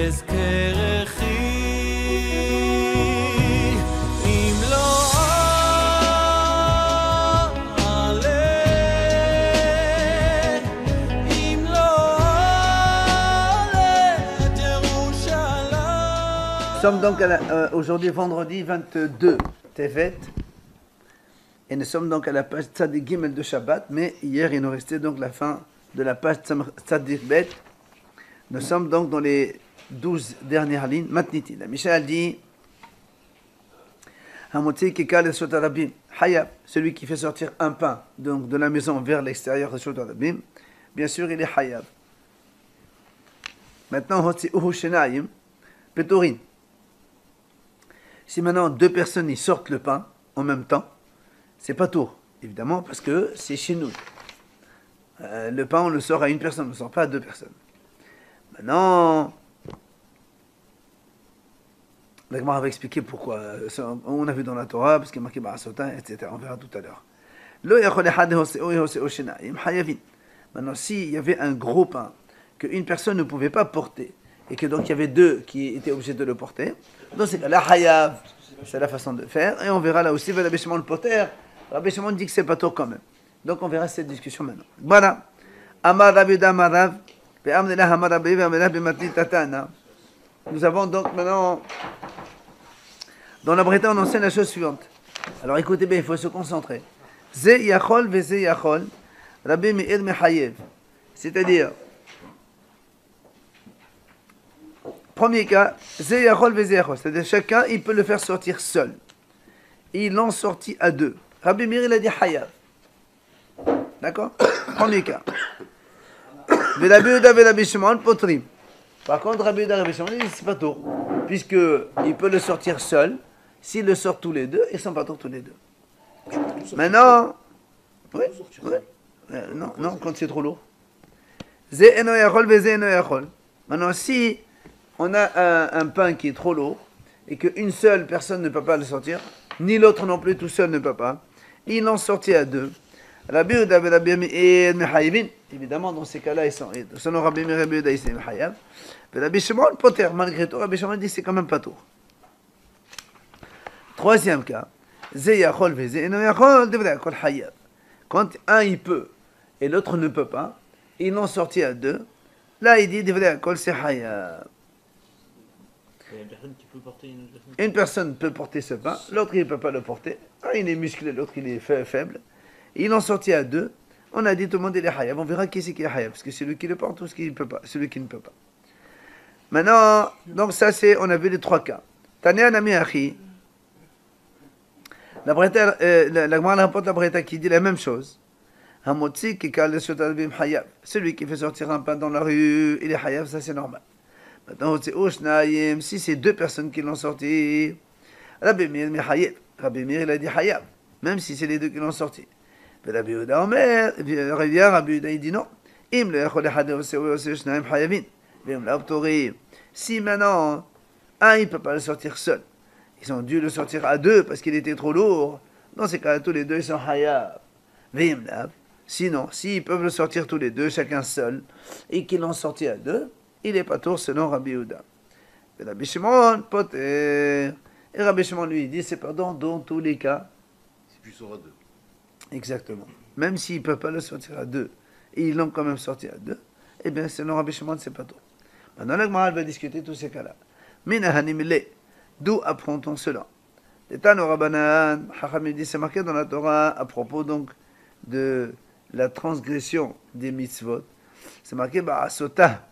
Nous sommes donc aujourd'hui vendredi 22 Tevet et nous sommes donc à la page Tzadik Gimel de Shabbat, mais hier il nous restait donc la fin de la page Tzadik Bet. Nous sommes donc dans les 12 dernières lignes. Matniti, la Mishnah dit Hamotzi Kikal et Sotarabim Hayab, celui qui fait sortir un pain donc de la maison vers l'extérieur de Sotarabim, bien sûr il est Hayab. Maintenant, Hotzi Uhu Shenayim Petorin. Si maintenant deux personnes y sortent le pain en même temps, c'est pas tour, évidemment, parce que c'est chez nous. Le pain, on le sort à une personne, on ne le sort pas à deux personnes. Maintenant, la Gemara va expliquer pourquoi. On a vu dans la Torah, parce qu'il y a marqué Ba'asota, etc. On verra tout à l'heure. Maintenant, s'il y avait un gros pain qu'une personne ne pouvait pas porter, et que donc il y avait deux qui étaient obligés de le porter, dans ces cas-là, Hayav, c'est la façon de faire, et on verra là aussi, Rabbi Shimon le poter, Rabbi Shimon dit que c'est pas tôt quand même. Donc on verra cette discussion maintenant. Voilà. Amar Rabbi Yuda Amar Rav, ve'amnelah Amar Rabbi ve'amnelah b'matnit tatana. Nous avons donc maintenant, dans la Breta, on enseigne la chose suivante. Alors écoutez bien, il faut se concentrer. Ze yachol ve'ze yachol, Rabbi Meir mechayev. C'est-à-dire, premier cas, c'est-à-dire chacun, il peut le faire sortir seul. Ils l'ont sorti à deux. Rabbi Meir, il a dit Hayav. D'accord? Premier cas. Rabbi Yehuda et Rabbi Shimon, potrim. Par contre, Rabbi Yehuda et Rabbi Shimon, il dit c'est pas tour. Puisqu'il peut le sortir seul. S'il le sort tous les deux, ils sont pas tour tous les deux. Maintenant, oui, non, quand c'est trop lourd. Maintenant, si on a un pain qui est trop lourd et qu'une seule personne ne peut pas le sortir, ni l'autre non plus, tout seul ne peut pas, ils l'ont sorti à deux. Rabbi Yehuda et Rabbi Meir mechayevin, évidemment dans ces cas-là, ils sont selon Rabbi Meir et Rabbi Yehuda, ils sont mechayev. Rabbi Shimon poter, malgré tout, Rabbi Shimon dit c'est quand même pas tour. Troisième cas, ze yachol ve ze eno yachol, devrait kol hayev. Quand un il peut et l'autre ne peut pas, ils l'ont sorti à deux. Là il dit devrait kol c'est hayev. Une personne peut porter ce pain, l'autre il ne peut pas le porter. Il est musclé, l'autre il est faible. Ils l'ont sorti à deux. On a dit tout le monde il est hayav. On verra qui c'est qui est hayav, parce que c'est celui qui le porte ou celui qui ne peut pas. Maintenant, donc ça c'est, on a vu les trois cas. Tania Nami Achi. La Gemara rapporte la Breta qui dit la même chose. Hamotzi qui kal shotalbim hayav. Celui qui fait sortir un pain dans la rue, il est hayav, ça c'est normal. Maintenant, si c'est deux personnes qui l'ont sorti, Rabbi Meir il a dit Hayav, même si c'est les deux qui l'ont sorti. Rabbi Yehuda Omer, Rabbi Yehuda il dit non. Si maintenant, un il ne peut pas le sortir seul, ils ont dû le sortir à deux parce qu'il était trop lourd, dans ces cas-là, tous les deux ils sont Hayav. Sinon, s'ils peuvent le sortir tous les deux, chacun seul, et qu'ils l'ont sorti à deux, il est pas tour selon Rabbi Yehuda. Et Rabbi Shimon, poter. Et Rabbi Shimon lui dit, c'est pardon dans tous les cas. Si tu sors à deux. Exactement. Même s'il ne peut pas le sortir à deux, et ils l'ont quand même sorti à deux, eh bien selon Rabbi Shimon, c'est pas tour. Maintenant, la Gemara va discuter tous ces cas-là. Minahanimile. D'où apprend-on cela? L'état no Rabbanan, Chachamim dit, c'est marqué dans la Torah à propos donc de la transgression des mitzvot. C'est marqué, Ba'asota.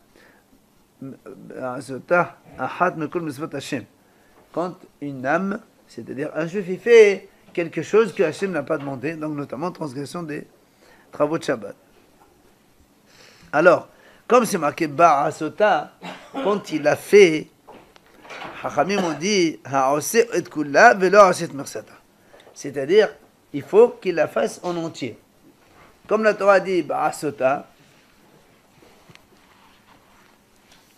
Quand une âme, c'est-à-dire un juif, il fait quelque chose que Hachem n'a pas demandé, donc notamment transgression des travaux de Shabbat. Alors, comme c'est marqué Ba'asota, quand il a fait, Chachamim ont dit c'est-à-dire, il faut qu'il la fasse en entier. Comme la Torah dit Ba'asota,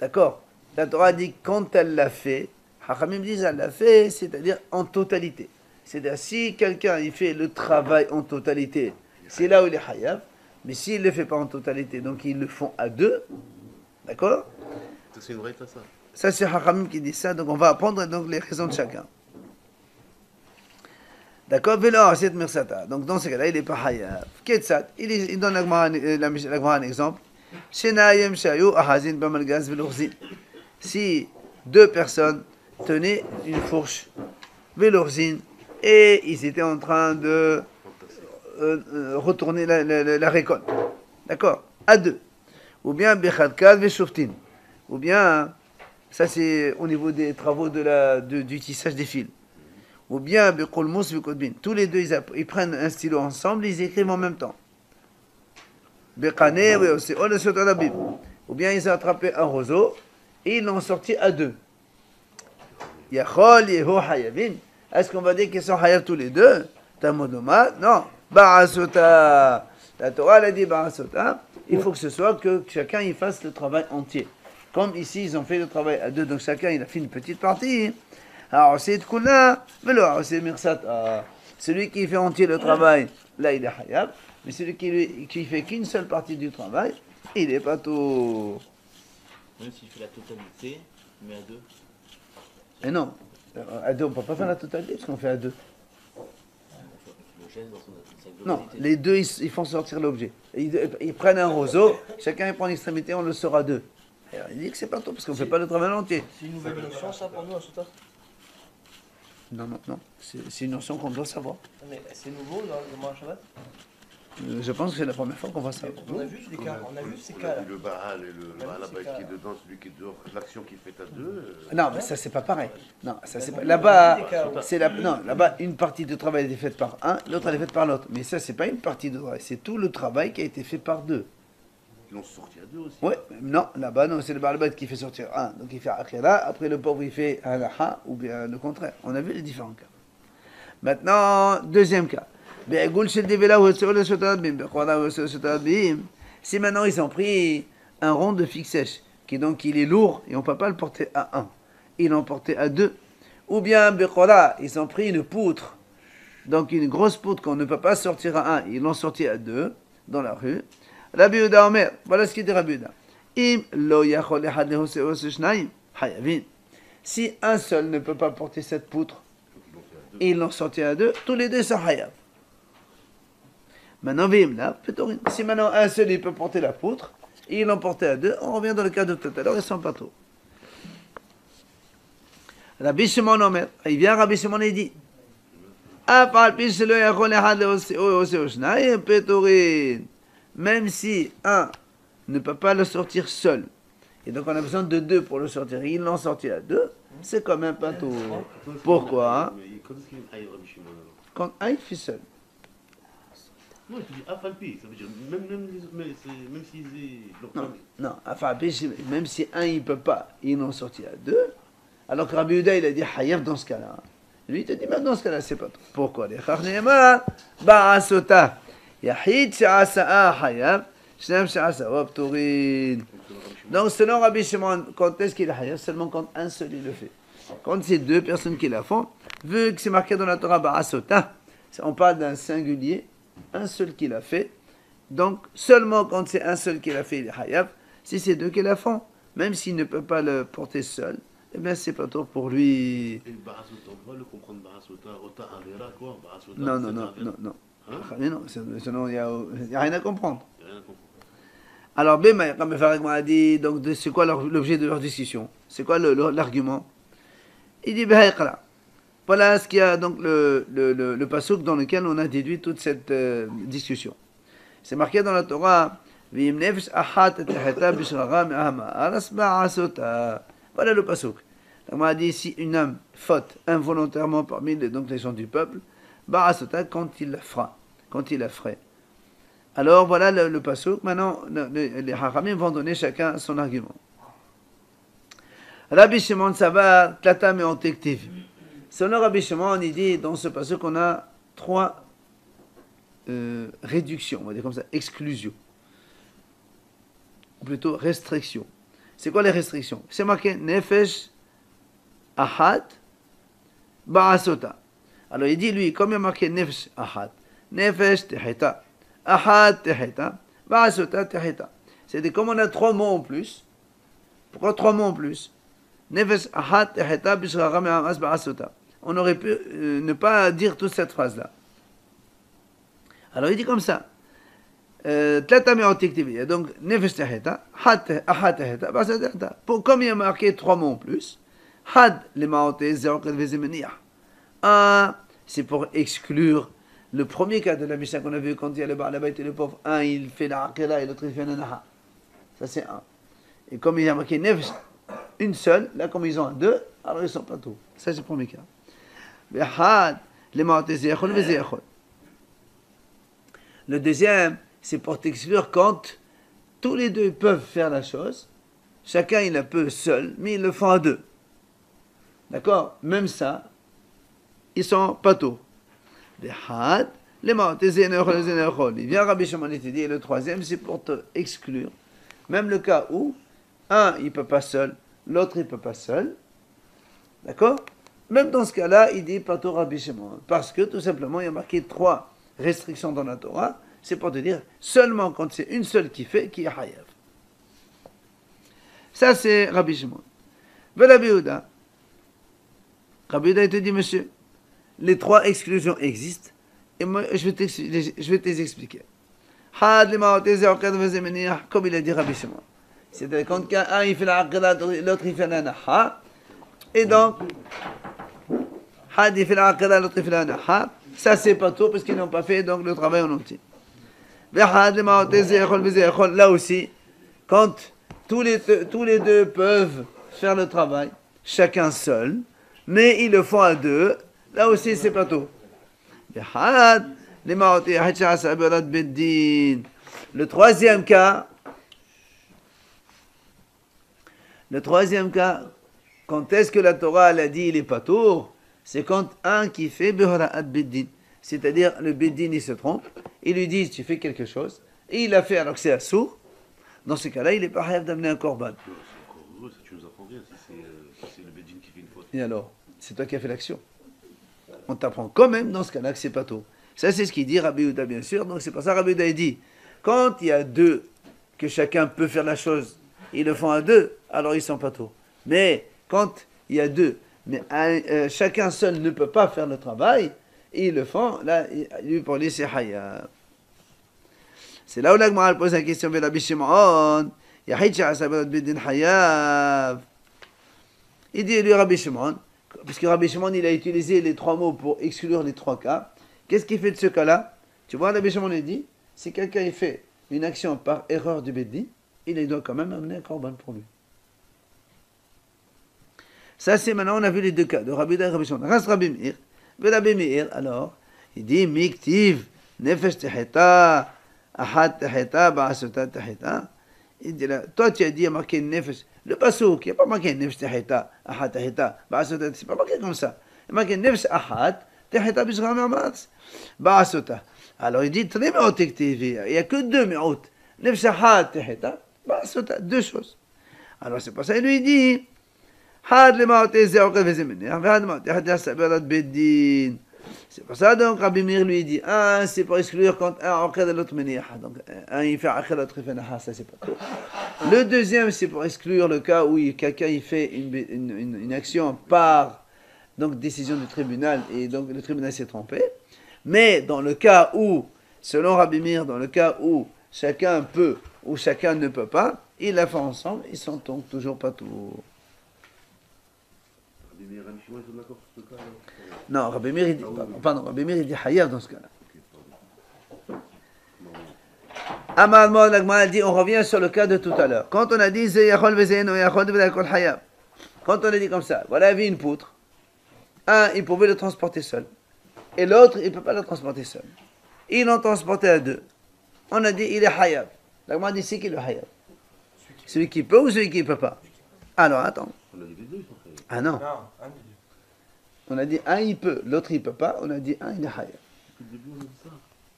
d'accord. La Torah dit quand elle l'a fait, Chachamim disent elle l'a fait, c'est-à-dire en totalité. C'est-à-dire si quelqu'un il fait le travail en totalité, c'est là où il est hayav. Mais s'il ne le fait pas en totalité, donc ils le font à deux, d'accord? C'est une vraie ça. Ça, c'est Hachamim qui dit ça. Donc, on va apprendre donc, les raisons de chacun. D'accord? Velo cette mirsata. Donc, dans ce cas-là, il n'est pas hayav. Ketsat. Il donne la Gemara un exemple. Shenayem shayu ahazin bamalgaz velorzin. Si deux personnes tenaient une fourche velorzin et ils étaient en train de retourner la récolte. D'accord? À deux. Ou bien bechadkad veshoftin. Ou bien, ça c'est au niveau des travaux du tissage des fils. Ou bien bekolmos vekodbin. Tous les deux, ils prennent un stylo ensemble, ils écrivent en même temps. Bekane, oui, aussi. Ou bien ils ont attrapé un roseau et ils l'ont sorti à deux. Yachol yeho hayavin. Est-ce qu'on va dire qu'ils sont hayav tous les deux? Tamodoma? Non. Barasota. La Torah elle a dit Barasota. Il faut que ce soit que chacun il fasse le travail entier. Comme ici, ils ont fait le travail à deux, donc chacun il a fait une petite partie. Alors c'est Kula, mais là c'est Mirsat. Celui qui fait entier le travail, là il est hayab. Mais celui qui fait qu'une seule partie du travail, il est pas tout. Même s'il fait la totalité, mais à deux. Et non, à deux on ne peut pas faire la totalité parce qu'on fait à deux. Le geste dans sa globalité. Non, les deux ils font sortir l'objet. Ils prennent un roseau, chacun il prend l'extrémité, on le sort à deux. Alors, il dit que c'est pas tout parce qu'on ne fait pas le travail entier. C'est une nouvelle notion ça pour nous à Sota? Non. C'est une notion qu'on doit savoir. Mais c'est nouveau dans le Mara Shabbat? Je pense que c'est la première fois qu'on va savoir. On a vu des cas, on a vu ces cas-là. Le Baal et le Baal qui est dedans, celui qui est dehors, l'action qui fait à deux. Non, mais ça c'est pas pareil. Non, ça c'est pas. Là-bas, là-bas une partie du travail a été faite par un, l'autre elle est faite par l'autre. Mais ça c'est pas une partie de travail, c'est tout le travail qui a été fait par deux. Ils l'ont sorti à deux aussi. Ouais, non, là-bas non, c'est le Baal qui fait sortir un, donc il fait Akhira, après le pauvre il fait Halaha ou bien le contraire. On a vu les différents cas. Maintenant, deuxième cas. Si maintenant ils ont pris un rond de figue sèche, qui donc il est lourd et on ne peut pas le porter à un, ils l'ont porté à deux, ou bien ils ont pris une poutre, donc une grosse poutre qu'on ne peut pas sortir à un, ils l'ont sorti à deux dans la rue. Rabbi Yehuda Omer, voilà ce qu'il dit Rabbi Yehuda. Si un seul ne peut pas porter cette poutre, et ils l'ont sorti à deux, tous les deux sont hayav. Maintenant, si maintenant un seul il peut porter la poutre, et ils l'ont porté à deux, on revient dans le cas de tout à l'heure, ils sont pas trop. Rabbi Shimon Omer, il vient Rabbi Shimon et dit, même si un ne peut pas le sortir seul, et donc on a besoin de deux pour le sortir, ils l'ont sorti à deux, c'est quand même pas tout. Pourquoi? Quand est-ce qu'il y a une Rabbi Shimon alors? Quand un il fait seul. Non, il te dit Afalpi, ça veut dire même s'ils Non, enfin, même si un il peut pas, ils l'ont sorti à deux, alors que Rabbi Yehuda il a dit Hayaf dans ce cas-là. Lui il te dit, mais dans ce cas-là c'est pas tout. Pourquoi? Les Chachnema, Ba'asota, Yahid Sha'asa'a Hayaf, Shnam Sha'asa'a Pturin. Donc selon Rabbi Shimon, quand est-ce qu'il est Hayaf? Seulement quand un seul il le fait. Quand c'est deux personnes qui la font, vu que c'est marqué dans la Torah Ba'asota, on parle d'un singulier, un seul qui l'a fait. Donc, seulement quand c'est un seul qui l'a fait, il est hayab. Si c'est deux qui la font, même s'il ne peut pas le porter seul, eh bien, c'est pas tôt pour lui. Et Barasota, on doit le comprendre, Barasota, Rota Avera, quoi. Barasota, Non. Hein? Mais non, sinon, il n'y a rien à comprendre. Il y a rien à comprendre. Alors, Bema, comme Farid m'a dit, donc, c'est quoi l'objet de leur discussion? C'est quoi l'argument? Il dit, voilà ce qu'il y a donc le pasuk dans lequel on a déduit toute cette discussion. C'est marqué dans la Torah. Voilà le pasuk. On a dit si une âme faute involontairement parmi les gens du peuple, quand il la fera, quand il la ferait. Alors voilà le pasuk. Maintenant, les Hachamim vont donner chacun son argument. Rabbi Shimon Savar, Tlatam et Antektiv. Selon Rabbi Shimon, il dit dans ce passage qu'on a trois réductions, on va dire comme ça, exclusions. Ou plutôt restrictions. C'est quoi les restrictions? C'est marqué Nefesh Ahad Ba'asota. Alors il dit lui, comme il y a marqué Nefesh Ahad, Nefesh Teheta, Ahad Teheta, Ba'asota Teheta. C'est-à-dire comme on a trois mots en plus. Pourquoi trois mots en plus? Nefesh ahat teheta bishracha me'amas ba'asota. On aurait pu ne pas dire toute cette phrase-là. Alors il dit comme ça. Tlata me'ot tiktivi. Donc, nefesh teheta, ahat teheta, ba'asota teheta. Comme il y a marqué 3 mots en plus, had les ma'oté ze'oket vezemeniach. Un, c'est pour exclure le premier cas de la Mishnah qu'on a vu quand il y a le Baal Habayit et le pauvre. Un, il fait la Aqela et l'autre, il fait la Naha. Ça, c'est un. Et comme il y a marqué Nefesh, une seule, là, comme ils ont un deux, alors ils sont pas tous. Ça, c'est le premier cas. Le deuxième, c'est pour t'exclure quand tous les deux peuvent faire la chose. Chacun, il la peut seul, mais ils le font à deux. D'accord? Même ça, ils sont pas tous. Il vient Rabbi Shimon et te dit, et le troisième, c'est pour te exclure. Même le cas où un, il ne peut pas seul, l'autre, il ne peut pas seul. D'accord? Même dans ce cas-là, il dit Pato Rabbi Shimon. Parce que, tout simplement, il y a marqué 3 restrictions dans la Torah. C'est pour te dire, seulement quand c'est une seule qui fait, qui est Hayav. Ça, c'est Rabbi Shimon. Rabbi Yehuda. Rabbi Yehuda, il te dit, monsieur, les 3 exclusions existent, et moi, je vais te les expliquer. Comme il a dit Rabbi Shimon. C'est-à-dire quand un il fait la aqida, l'autre il fait la naha, et donc, had il fait la aqida, l'autre il fait la naha, ça c'est pas tout parce qu'ils n'ont pas fait donc le travail en entier. Là aussi, quand tous les deux peuvent faire le travail, chacun seul, mais ils le font à deux, là aussi c'est pas tout. Le troisième cas, quand est-ce que la Torah elle a dit il est pas tour, c'est quand un qui fait Behara'at Beddin, c'est-à-dire le Beddin il se trompe, il lui dit tu fais quelque chose, et il l'a fait alors que c'est assourd, dans ce cas-là il est pas rêve d'amener un korban. Ça, tu nous apprends rien si c'est le Bédine qui fait une faute. Et alors, c'est toi qui as fait l'action. On t'apprend quand même dans ce cas-là que c'est pas tour. Ça c'est ce qu'il dit Rabbi Yehuda bien sûr, donc c'est pour ça Rabbi Yehuda dit, quand il y a deux, que chacun peut faire la chose, ils le font à deux, alors ils sont pas tour. Mais quand il y a deux, mais chacun seul ne peut pas faire le travail, et ils le font, là, lui pour lui c'est Hayab. C'est là où l'Agmara pose la question vers Rabbi Shimon, Hayab. Il dit lui Rabbi Shimon, puisque Rabbi Shimon il a utilisé les 3 mots pour exclure les 3 cas, qu'est-ce qu'il fait de ce cas-là? Tu vois, Rabbi Shimon il dit, si quelqu'un il fait une action par erreur du Bédin, il doit quand même amener un korban pour lui. Ça, c'est maintenant, on a vu les 2 cas de Rabbi Yehuda et Rabbi Shimon. Reste Rabbi Meir. Rabbi Meir, alors, il dit, Miktiv, Nefesh Teheta, Ahat Teheta, Ba'asota Teheta. Il dit là, toi tu as dit, il y a marqué Nefesh. Le Pasouk, il n'y a pas marqué Nefesh Teheta, Ahat Teheta, Ba'asota, c'est pas marqué comme ça. Il y a marqué Nefesh Ahat, Teheta, Bishra Me'amatz, Ba'asota. Alors il dit, très me'ot tektivi, il n'y a que 2 me'ot. Nefesh Ahat Teheta, Ba'asota, 2 choses. Alors c'est pour ça, il lui dit, c'est pour ça donc Rabbi Meir lui dit c'est pour exclure quand un aqad et l'autre meniah. Donc un il fait aqad, l'autre il fait naha, ça c'est pas tout. Le deuxième c'est pour exclure le cas où quelqu'un il fait une action par donc décision du tribunal et donc le tribunal s'est trompé. Mais dans le cas où, selon Rabbi Meir, dans le cas où chacun peut ou chacun ne peut pas, ils la font ensemble, ils sont donc toujours pas tout. Non, Rabbi Meir, il dit, Rabbi Meir, il dit Hayav dans ce cas-là. Amar Mod, l'Agmara dit, on revient sur le cas de tout à l'heure. Quand on a dit, quand on a dit comme ça, voilà, il y avait une poutre, un, il pouvait le transporter seul, et l'autre, il ne peut pas le transporter seul. Ils l'ont transporté à 2. On a dit, il est Hayav. L'Agmara dit, c'est qui le Hayav? Celui qui peut ou celui qui ne peut pas? Alors, attends. On a dit les deux, ils sont faits. Ah non. Non, un des deux. On a dit un il peut, l'autre il peut pas. On a dit un il est Hayav. Depuis le début, on a dit ça.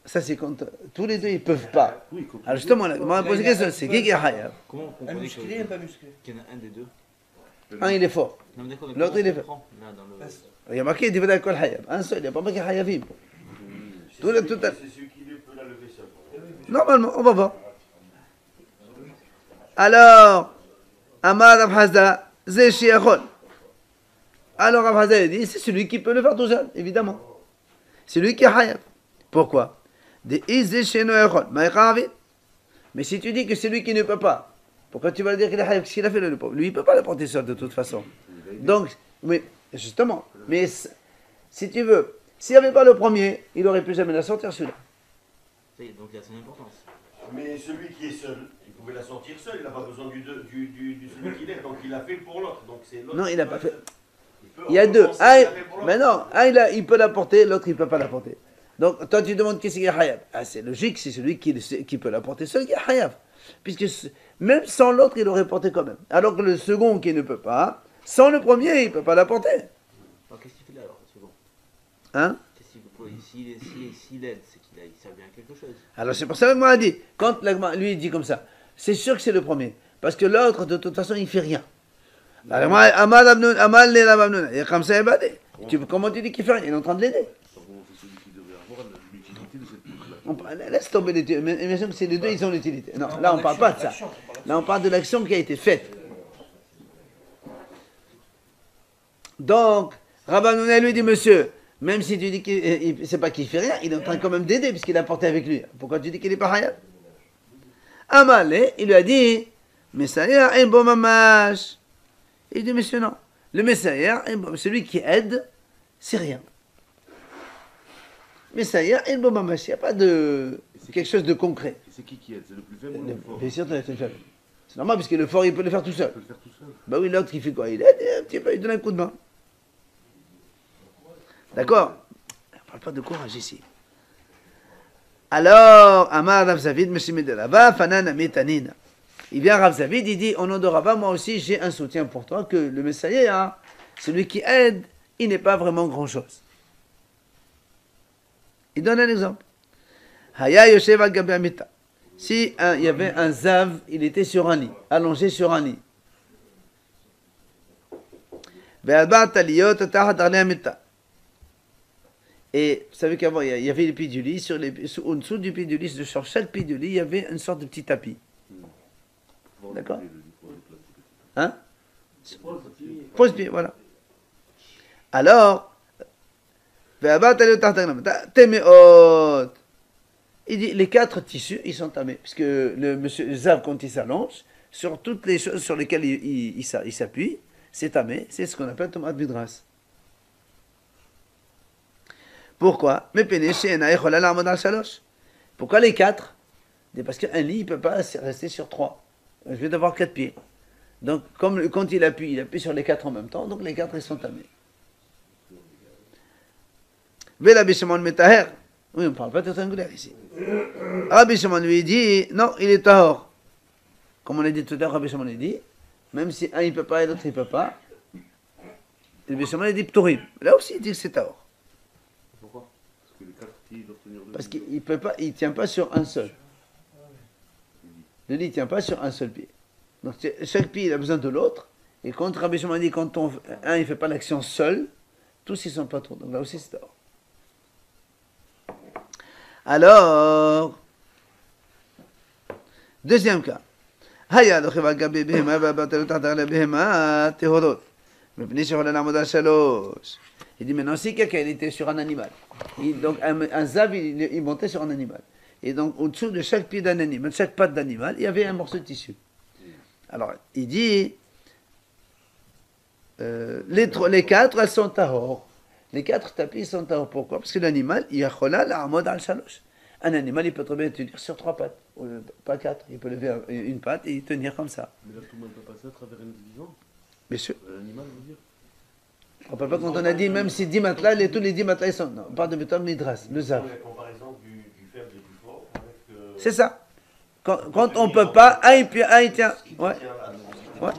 Ça c'est quand tous les deux ils peuvent pas. Oui, quand Alors justement, on m'a posé la question, c'est qui est Hayav? Comment on Un comprenait musclé et pas musclé. qu'il y en a un des deux? Un il est fort. Non, mais d'accord, mais L'autre, comment il est on fait. comprend, là, dans le... Il y a marqué Divada Kol Hayav. Un seul, il n'y a pas marqué Hayavim. C'est celui qui peut la lever seul. Normalement, on va voir. Alors, Amar Rav Hazda, Zé Shiachol. Alors Rav Hazal dit, c'est celui qui peut le faire tout seul, évidemment. C'est lui qui est Hayab. Pourquoi? Des Zé Shiachol. Mais si tu dis que c'est lui qui ne peut pas, pourquoi tu vas dire qu'il est Hayab? Qu'est-ce qu'il a fait le pauvre? Lui, il ne peut pas le porter seul de toute façon. Donc, oui, justement. Mais si tu veux, s'il n'y avait pas le premier, il aurait pu jamais la sortir celui-là. Donc il a son importance. Mais celui qui est seul, il pouvait la sortir seul, il n'a pas besoin du celui qui l'aide, donc il l'a fait pour l'autre. Donc c'est l'autre. Non, il n'a pas fait. peut Il y a deux. penser qu'il l'a fait pour l'autre. Mais non, il peut la porter, l'autre il ne peut pas la porter. Donc toi tu demandes qu'est-ce qui est Hayab. C'est logique, c'est celui qui peut la porter seul qui est Hayab. Puisque même sans l'autre, il aurait porté quand même. Alors que le second qui ne peut pas, sans le premier, il ne peut pas la porter. Alors qu'est-ce qu'il fait là alors, le second? Hein? S'il aide, c'est qu'il sert bien à quelque chose. Alors c'est pour ça que l'Agma a dit, quand l'Agma, lui il dit comme ça, c'est sûr que c'est le premier. Parce que l'autre, de toute façon, il ne fait rien. Alors, comment tu dis qu'il fait rien? Il est en train de l'aider. C'est celui qui devrait avoir l'utilité de cette poutre-là. Laisse tomber les deux. Imagine que c'est les deux, ils ont l'utilité. Non, là on ne parle pas de ça. Là on parle de l'action qui a été faite. Donc, Rabbanouné lui dit, monsieur, même si tu dis que c'est pas qu'il fait rien, il est en train quand même d'aider puisqu'il a porté avec lui. Pourquoi tu dis qu'il est pas Hayab? Amalé, il lui a dit, Messayer, un bon mamash. Il dit, monsieur, non. Le Messayer, celui qui aide, c'est rien. Messayer, un bon mamash. Il n'y a pas de quelque chose de concret. Et c'est qui aide? C'est le plus faible ou le fort? Bien sûr, c'est le faible. C'est normal puisque le fort, il peut le faire tout seul. Il peut le faire tout seul. Bah oui, l'autre, il fait quoi? Il aide, un petit peu, il donne un coup de main. D'accord? On ne parle pas de courage ici. Alors, Amar Rav Zavid, Monsieur Medelava, Fanan Metanina. Il vient Rav Zavid, il dit, au nom de Rabba, moi aussi j'ai un soutien pour toi, que le Messayer, hein, celui qui aide, il n'est pas vraiment grand-chose. Il donne un exemple. Haya Yoshev al Gabi Amita. Si il y avait un Zav, il était sur un lit, allongé sur un lit. Ve'alba taliyot tahat arle Amita. Et vous savez qu'avant, il y avait les pieds du lit, en dessous du pied du lit, sur chaque pied du lit, il y avait une sorte de petit tapis. D'accord? Hein? Pose-pied, voilà. Alors, il dit, les 4 tissus, ils sont tamés. Puisque le monsieur Zav, quand il s'allonge, sur toutes les choses sur lesquelles il s'appuie, c'est tamé, c'est ce qu'on appelle tomate vidras. Pourquoi? Pourquoi les 4? Parce qu'un lit, il ne peut pas rester sur 3. Je vais devoir 4 pieds. Donc, quand il appuie sur les 4 en même temps, donc les 4 ils sont tamés. Rabbi Shimon Metaher. Oui, on ne parle pas de triangulaire ici. Rabbi Shimon lui dit, non, il est tahor. Comme on a dit tout à l'heure, Rabbi Shimon lui dit, même si un il ne peut pas et l'autre il ne peut pas, Rabbi Shimon lui dit ptorim. Là aussi, il dit que c'est tahor. Pourquoi? Parce que les 4 pieds doivent tenir Parce qu'il ne tient pas sur un seul. Le lit ne tient pas sur un seul pied. Donc chaque pied il a besoin de l'autre. Et quand Rabbi Shimon dit quand un il ne fait pas l'action seul, tous ils ne sont pas trop. Donc là aussi c'est tort. Alors, deuxième cas. Il dit maintenant si quelqu'un était sur un animal. Donc un zav il montait sur un animal. Et donc, au-dessous de chaque pied d'un animal, chaque patte d'animal, il y avait un morceau de tissu. Alors, il dit, les 4, elles sont tahor. Les 4 tapis sont tahor. Pourquoi? Parce que l'animal, il y a chola la amod al shalosh. Un animal, il peut très bien tenir sur 3 pattes. Pas 4. Il peut lever une patte et tenir comme ça. Mais là, tout le monde peut passer à travers un vivant. Bien sûr. L'animal, je veux dire. On ne parle pas quand on a dit, même si 10 matelas, tous les 10 matelas, ils sont. Non, on parle de méthode midras, le zav. La comparaison du faible et du fort avec. C'est ça. Quand on ne peut pas, un il tient. Ouais. Ouais.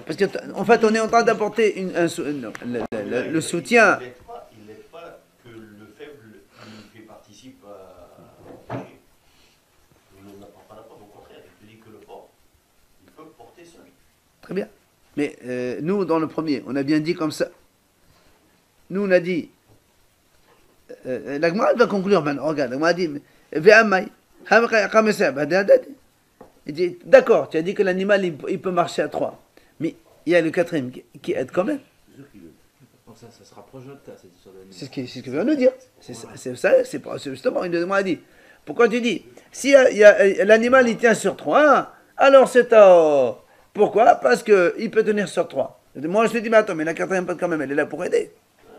Parce qu'en fait, on est en train d'apporter le soutien. Il n'aide pas que le faible il participe à bouger. Il n'apporte pas la porte, au contraire, il dit que le fort, il peut porter seul. Très bien. Mais nous, dans le premier, on a bien dit comme ça. Nous, on a dit. La Gemara va conclure maintenant. Regarde, la Gemara a dit Ve'amai. Il dit d'accord, tu as dit que l'animal il peut marcher à 3. Mais il y a le quatrième qui aide quand même. C'est sûr qu'il est. Donc ça se rapproche de notre cas, cette histoire de nuit. C'est ce que vient de nous dire. C'est ça, c'est justement une de moi a dit. Pourquoi tu dis si l'animal il tient sur 3, alors c'est tort. Pourquoi? Parce qu'il peut tenir sur 3. Moi je te dis, mais attends, mais la quatrième patte quand même, elle est là pour aider.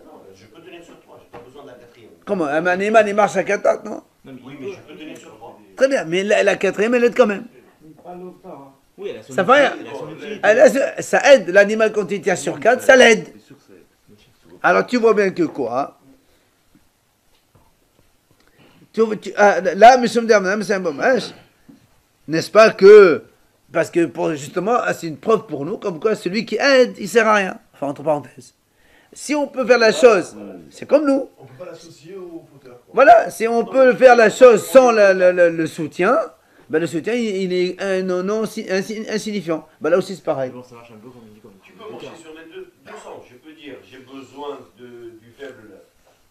Non, je peux tenir sur 3, j'ai pas besoin de la quatrième. Comment? Un animal il marche à 4 pattes, non? Non, mais Oui, mais je peux tenir sur 3. Très bien, mais la quatrième elle aide quand même. oui, elle a son Ça fait rien. utilité, elle a son utilité. Ça aide l'animal quand il tient sur 4, ça l'aide. C'est sûr que c'est. Alors tu vois bien que quoi? Là, nous sommes derrière, c'est un bon match. N'est-ce pas que, parce que justement, c'est une preuve pour nous, comme quoi celui qui aide, il sert à rien. Enfin, entre parenthèses. Si on peut faire la chose, c'est comme nous. On ne peut pas l'associer au fauteur. Quoi. Voilà, si on peut faire la chose sans le soutien, ben le soutien, il est insignifiant. Ben là aussi, c'est pareil. Bon, ça marche un peu comme on dit, comme Tu peux marcher sur les deux sens. Je peux dire, j'ai besoin du faible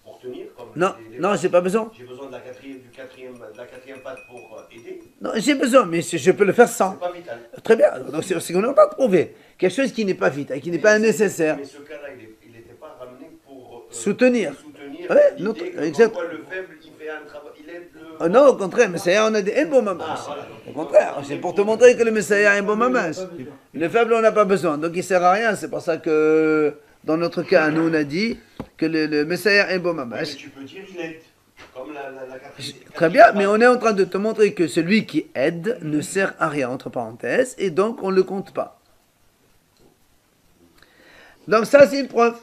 pour tenir. Comme Non, j'ai pas besoin. J'ai besoin de la quatrième patte pour aider. Non, j'ai besoin, mais je peux le faire sans. C'est pas vital. Très bien, donc c'est ce qu'on est en train de prouver. Quelque chose qui n'est pas vital, qui n'est pas nécessaire. Mais ce cas-là, il n'était pas ramené pour soutenir. Ouais, exact. Le faible, il fait un travail, il aide le... Oh non, au contraire, Messiah, on a des bon mamas. voilà. Au contraire, c'est pour te montrer que le Messiah a un bon mamas. Le faible, on n'a pas besoin, donc il sert à rien. C'est pour ça que, dans notre cas, nous, on a dit que le Messiah a un bon mamas. Mais tu peux dire, il aide. Comme la quatrième. Très bien, mais on est en train de te montrer que celui qui aide ne sert à rien, entre parenthèses, et donc on ne le compte pas. Donc ça, c'est une preuve.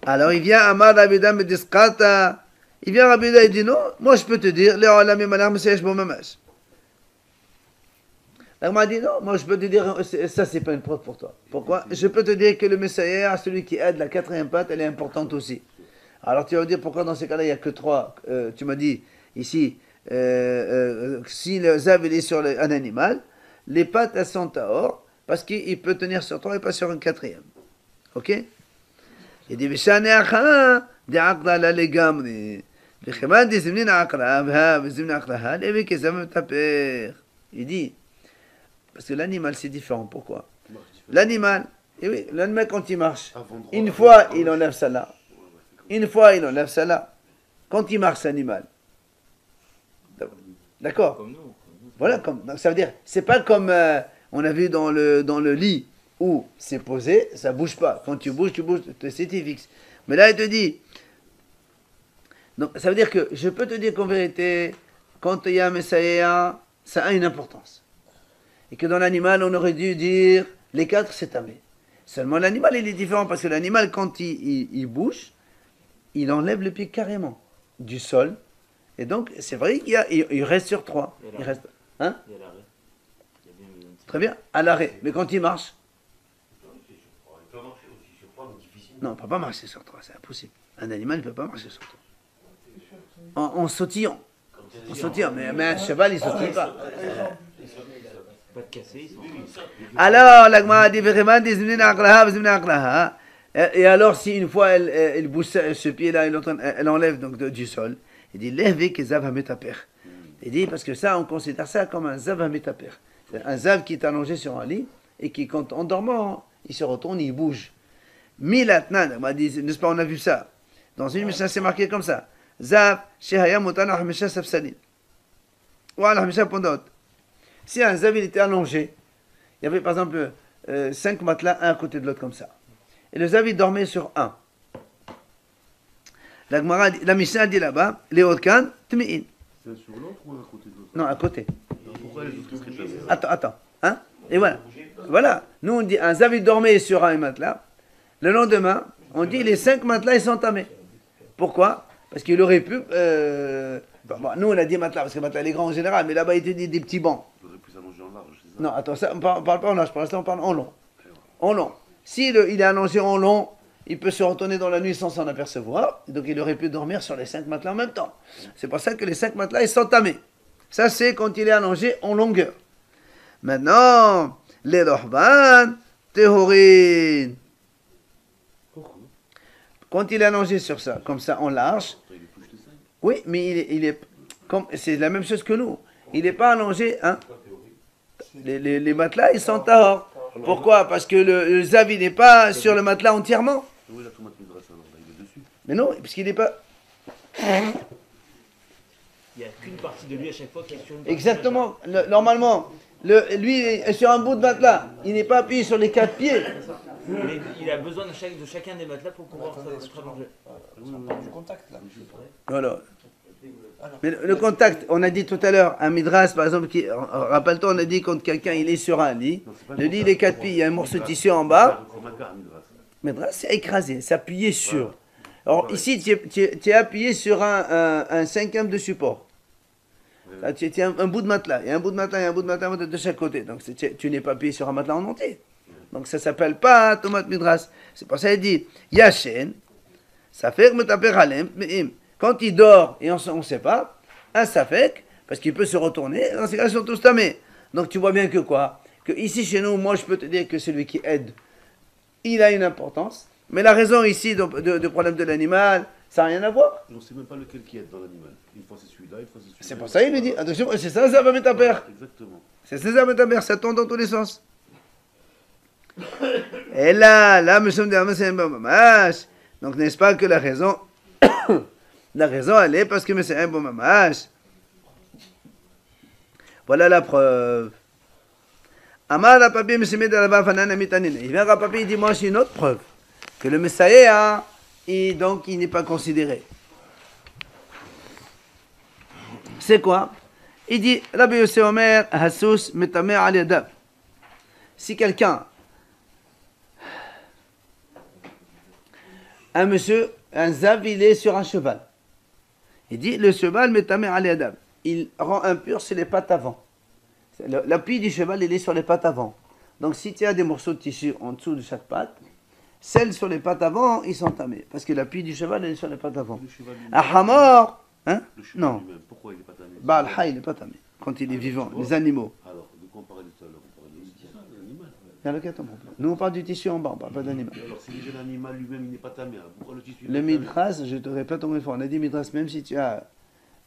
Alors il vient Amar Rabida Medisqata. Il vient Rabida et dit non, moi je peux te dire, les Olam et Manar Messiah bon mamas. Il m'a dit non, moi je peux te dire, ça c'est pas une preuve pour toi. Pourquoi? Je peux te dire que le Messiah, celui qui aide la quatrième patte, elle est importante aussi. Alors tu vas me dire pourquoi dans ces cas-là il n'y a que 3. Tu m'as dit ici, si le zav il est sur un animal, les pattes elles sont tahor, parce qu'il peut tenir sur 3 et pas sur une quatrième. Ok? Il dit Vishane Acha, de Aqla la legamri. Vicheman de Zimnin Aqla, Vha, Zimnin Aqla, Levi Kezam Taper. Il dit, parce que l'animal c'est différent. Pourquoi? L'animal, et oui, l'animal quand il marche, une fois il enlève ça là. Une fois, il enlève ça là. Quand il marche, l'animal. D'accord? Comme nous. Voilà, donc ça veut dire, c'est pas comme on a vu dans le lit où c'est posé, ça bouge pas. Quand tu bouges, c'est fixe. Mais là, il te dit. Donc, ça veut dire que je peux te dire qu'en vérité, quand il y a un Messiah, ça a une importance. Et que dans l'animal, on aurait dû dire les 4, c'est tamé. Seulement, l'animal, il est différent parce que l'animal, quand il bouge, il enlève le pied carrément du sol. Et donc, c'est vrai qu'il reste sur 3. Il reste. Hein? Il y a l'arrêt. Il y a bien besoin de ça. Très bien, à l'arrêt. Mais quand il marche, Il peut marcher aussi sur 3, mais difficile. non, il ne peut pas marcher sur 3, c'est impossible. Un animal ne peut pas marcher sur 3. En sautillant. En sautillant, mais un cheval, il ne sautille pas. Pas de casser, ils sont. Alors, l'agma dit vraiment des zimnin aqlaha. Et alors, si une fois elle bouge ce pied-là, elle enlève donc du sol, il dit lève que zav hametaper. Il dit parce que ça, on considère ça comme un zav hametaper. C'est un zav qui est allongé sur un lit et qui, quand en dormant, il se retourne, il bouge. Milatnan, n'est-ce pas, on a vu ça. Dans une Mishnah, c'est marqué comme ça. Zav shehaya mutan al-hamisha safsalin. Ou al-hamisha pondot. Si un zav il était allongé, il y avait par exemple 5 matelas, un à côté de l'autre comme ça. Et le zav il dormait sur un. La Mishnah dit là-bas, les Odkan, Tmi'in. C'est un sur l'autre ou un à côté de l'autre? Non, à côté. Alors pourquoi les autres seraient jamais? Attends. Hein? Et voilà. Voilà. Nous on dit, un zav il dormait sur un matelas. Le lendemain, on dit, les 5 matelas ils sont tamés. Pourquoi? Parce qu'il aurait pu. Nous on a dit matelas, parce que matelas il est grand en général, mais là-bas il te dit des petits bancs. Il faudrait plus allonger en large, c'est ça? Non, attends, ça, on parle pas en large, pour l'instant on parle en long. En long. Si il est allongé en long, il peut se retourner dans la nuit sans s'en apercevoir, donc il aurait pu dormir sur les 5 matelas en même temps. C'est pour ça que les 5 matelas ils sont tamés. Ça c'est quand il est allongé en longueur. Maintenant, les rohban, tehorin. Pourquoi? Quand il est allongé sur ça, comme ça en large, Il est plus de 5. oui, mais il est comme c'est la même chose que nous. Il n'est pas allongé, hein. Les matelas ils sont tahor. Pourquoi? Parce que le zav, il n'est pas sur le matelas entièrement. Oui, la tomate midrash, alors, là, il est dessus. Mais non, parce qu'il n'est pas... Il n'y a qu'une partie de lui à chaque fois qui est sur une partie. Exactement. Normalement, lui est sur un bout de matelas. Il n'est pas appuyé sur les 4 pieds. Mais il a besoin de chacun des matelas pour pouvoir se rallonger. Du contact là. Voilà. Mais le contact, on a dit tout à l'heure, un midras par exemple, rappelle-toi, on a dit quand quelqu'un il est sur un lit, le lit il est 4 pieds, il y a un morceau de tissu en bas, midras c'est écrasé, c'est appuyé sur. Alors ici tu es appuyé sur un cinquième de support. Là, tu es un bout de matelas, il y a un bout de matelas, il y a un bout de matelas de chaque côté, donc tu n'es pas appuyé sur un matelas en entier. Donc ça s'appelle pas tomate midras. C'est pour ça qu'il dit, Yashen, ça fait me taper halem, mais quand il dort et on ne sait pas, un safek, parce qu'il peut se retourner, dans ces cas, ils sont tous tamés. Donc tu vois bien que quoi? Que ici chez nous, moi je peux te dire que celui qui aide, il a une importance. Mais la raison ici de problème de l'animal, ça n'a rien à voir. On ne sait même pas lequel qui aide dans l'animal. Une fois c'est celui-là, une fois c'est celui-là. C'est pour ça qu'il lui dit, attention, c'est ça, ça va mettre à père. Exactement. C'est ça, ça va mettre à père, ça tourne dans tous les sens. Et là, nous sommes dans un bon mamash. Donc n'est-ce pas que la raison... La raison, elle est parce que c'est un bon mamash. Voilà la preuve. Amar Rapapi, il vient Rapapi, il dit, moi j'ai une autre preuve. Que le Messaïa, donc il n'est pas considéré. C'est quoi? Il dit, Rabbi Yosef Omer, Hasus, Metame al Yadav. Si quelqu'un, un monsieur, un zav, il est sur un cheval. Il dit, le cheval, Metame al Yadav. Il rend impur sur les pattes avant. L'appui du cheval, il est sur les pattes avant. Donc si tu as des morceaux de tissu en dessous de chaque patte, celles sur les pattes avant, ils sont tamés. Parce que l'appui du cheval, il est sur les pattes avant. Un hamor, hein? Non. Pourquoi il n'est pas tamé? Baal Hay, il n'est pas tamé. Quand il est vivant, les animaux. Alors, de quoi on parlait tout à l'heure? On parlait de l'animal. Il y a lequel ton problème? Nous, on parle du tissu en bas, on ne parle pas d'animal. Alors, si déjà l'animal lui-même, il n'est pas tamé, pourquoi le tissu? Le midras, je te répète encore une fois, on a dit midras, même si tu as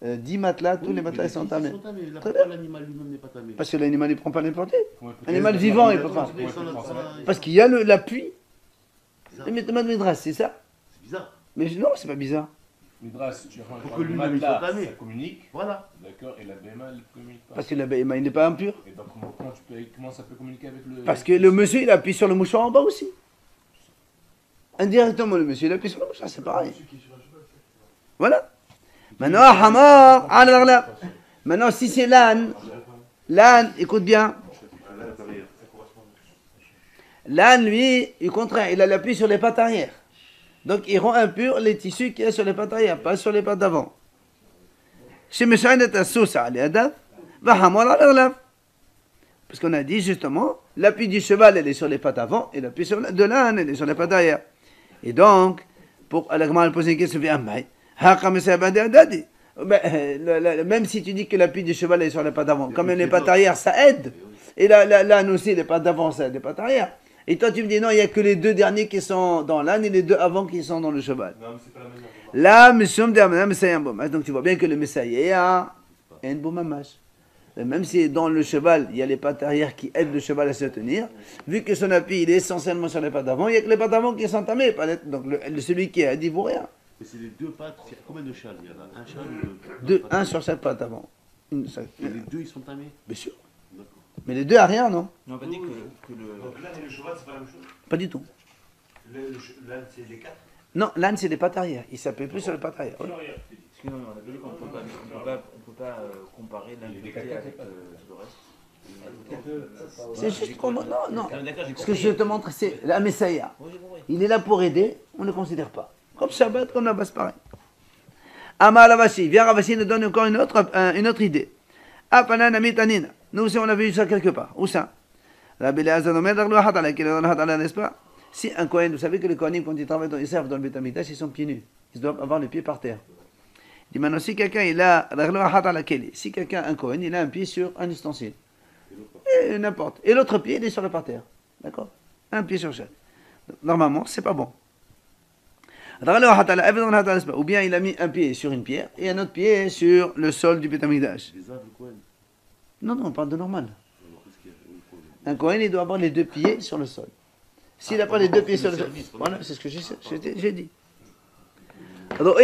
10 matelas, tous les matelas ils sont tamés. Pourquoi l'animal lui-même n'est pas tamé? Parce que l'animal, il ne prend pas n'importe quoi. L'animal vivant, il ne peut pas. C'est Parce qu'il y a l'appui. Le midras, c'est ça? bizarre. Mais non, c'est pas bizarre. Midras, tu rends Pour que lui-même il soit tamé. ça communique, Voilà. d'accord, et la BMA ne communique pas. Parce que l'abeille, il n'est pas impur. Et donc, comment ça peut communiquer avec le. Parce que le monsieur, il appuie sur le mouchoir en bas aussi. Indirectement, le monsieur, il appuie sur le mouchoir, c'est pareil. Voilà. Maintenant, Hamar, maintenant, si c'est l'âne, écoute bien. L'âne, lui, au contraire, il a l'appui sur les pattes arrière. Donc, il rend impur les tissus qu'il y a sur les pattes arrière, pas sur les pattes d'avant. Parce qu'on a dit justement, l'appui du cheval, elle est sur les pattes avant, et l'appui de l'âne, elle est sur les pattes arrière. Et donc, pour Alagman poser une question, même si tu dis que l'appui du cheval est sur les pattes avant, quand même les pattes arrière, ça aide. Et l'âne aussi, les pattes d'avant, ça aide les pattes arrière. Et toi, tu me dis, non, il n'y a que les deux derniers qui sont dans l'âne et les deux avant qui sont dans le cheval. Non, mais c'est pas la même. Là, donc tu vois bien que le Messaïa est un beau mamash. Même si dans le cheval, il y a les pattes arrière qui aident le cheval à se tenir, vu que son appui il est essentiellement sur les pattes avant, il n'y a que les pattes avant qui sont tamées. Donc celui qui a dit vaut rien. Mais c'est les deux pattes, il y a combien de châles? Il y en a un châle ou deux? Un sur chaque patte avant. Et les deux, ils sont tamés? Bien sûr. D'accord. Mais les deux arrière, non? On n'a pas dit que le. Donc l'âne et le cheval, c'est pas la même chose. Pas du tout. L'âne, c'est les 4. Non, l'âne c'est des pattes arrière. Il s'appuie plus sur les pattes arrière. Ouais. Parce que non, on a vu qu'on ne peut pas comparer l'impureté avec le reste. C'est juste qu'on. Non. D'accord, j'ai Ce que je te montre, c'est la Messaïa. Oui, j'ai compris. Il est là pour aider, on ne le considère pas. Comme Shabbat, comme la base, pareil. Ama Ravashi, viens Ravashi nous donne encore une autre idée. Apana Namitanina. Nous aussi, on a vu ça quelque part. Où ça? Rabbi Eliezer Omer, n'est-ce pas? Si un Kohen, vous savez que les Kohanim, quand ils travaillent, ils servent dans le Beth Amikdash, ils sont pieds nus. Ils doivent avoir les pieds par terre. Il dit maintenant, si quelqu'un, si quelqu'un, un Kohen, il a un pied sur un ustensile. Et n'importe. Et l'autre pied, il est sur le parterre. D'accord? Un pied sur chaque. Normalement, c'est pas bon. Ou bien il a mis un pied sur une pierre et un autre pied sur le sol du Beth Amikdash. Les arbres, quoi? Non, on parle de normal. Un Kohen, il doit avoir les deux pieds sur le sol. S'il n'a pas les deux pieds sur le sol, voilà, c'est ce que j'ai dit. Alors,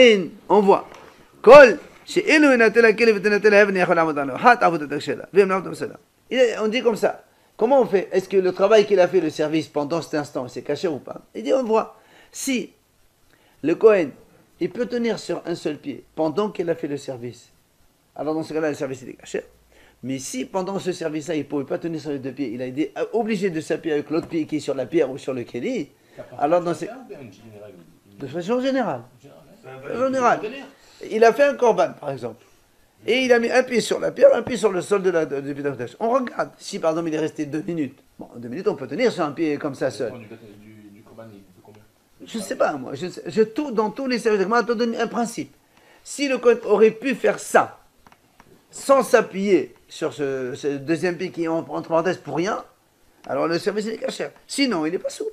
on voit. Kol, on dit comme ça. Comment on fait? Est-ce que le travail qu'il a fait, le service, pendant cet instant, c'est caché ou pas? Il dit, on voit. Si le Kohen, il peut tenir sur un seul pied pendant qu'il a fait le service, alors dans ce cas-là, le service est caché. Mais si pendant ce service-là, il ne pouvait pas tenir sur les deux pieds, il a été obligé de s'appuyer avec l'autre pied qui est sur la pierre ou sur le kéli, alors dans ces... De façon générale. Il a fait un korban, par exemple. Et il a mis un pied sur la pierre, un pied sur le sol de Beth Amikdash. On regarde. Si, par exemple, il est resté 2 minutes. Bon, 2 minutes, on peut tenir sur un pied comme ça seul. Du korban, il fait combien? Je ne sais pas, moi. Dans tous les services, je te donne un principe. Si le Kohen aurait pu faire ça, sans s'appuyer sur ce deuxième pied qui est entre parenthèses pour rien, alors le service est caché. Sinon, il n'est pas sourd.